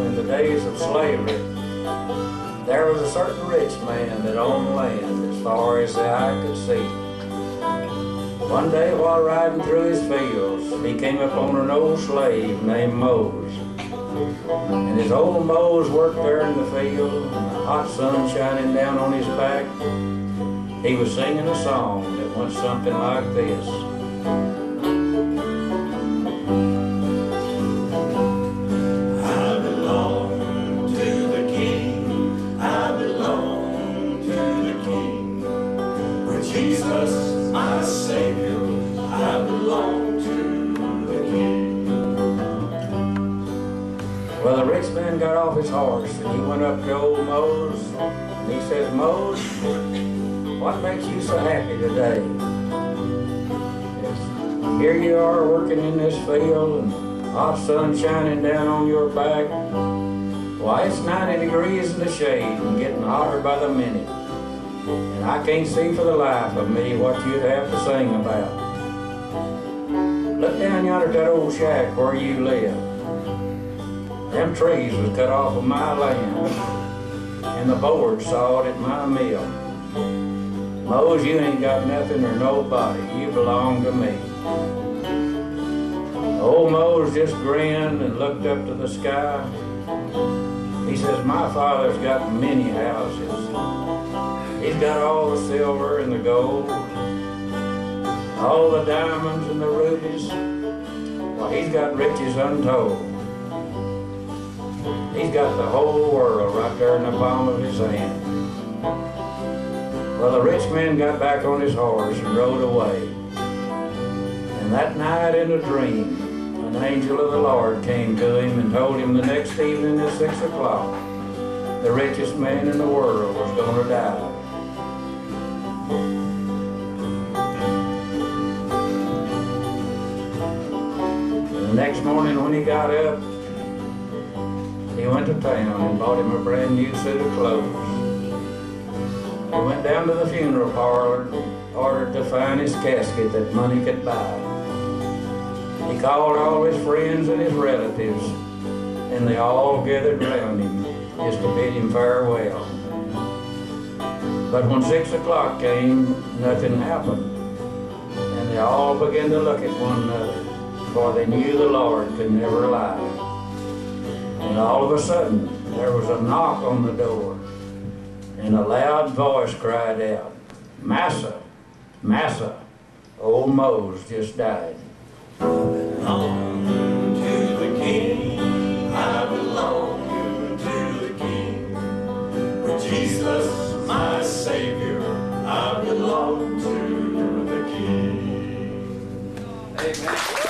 in the days of slavery, there was a certain rich man that owned land as far as the eye could see. One day while riding through his fields, he came upon an old slave named Mose. And his old Mose worked there in the field, and the hot sun shining down on his back. He was singing a song that went something like this. I belong to the King, I belong to the King. For Jesus, my Savior, I belong to the King. Well, the rich man got off his horse and he went up to old Mose and he said, "Mose, what makes you so happy today? Yes, here you are working in this field and hot sun shining down on your back. Why, it's 90 degrees in the shade and getting hotter by the minute. And I can't see for the life of me what you'd have to sing about. Look down yonder at that old shack where you live. Them trees was cut off of my land, and the boards sawed at my mill. Mose, you ain't got nothing or nobody. You belong to me." Old Mose just grinned and looked up to the sky. He says, "My father's got many houses. He's got all the silver and the gold, all the diamonds and the rubies. Well, he's got riches untold. He's got the whole world right there in the palm of his hand." Well, the rich man got back on his horse and rode away. And that night in a dream, an angel of the Lord came to him and told him the next evening at 6 o'clock, the richest man in the world was going to die. And the next morning when he got up, he went to town and bought him a brand new suit of clothes. He went down to the funeral parlor and ordered the finest casket that money could buy. He called all his friends and his relatives, and they all gathered around him just to bid him farewell. But when 6 o'clock came, nothing happened, and they all began to look at one another, for they knew the Lord could never lie. And all of a sudden, there was a knock on the door, and a loud voice cried out, "Massa, Massa, old Mose just died." I belong to the King, I belong to the King. For Jesus, my Savior, I belong to the King. Amen.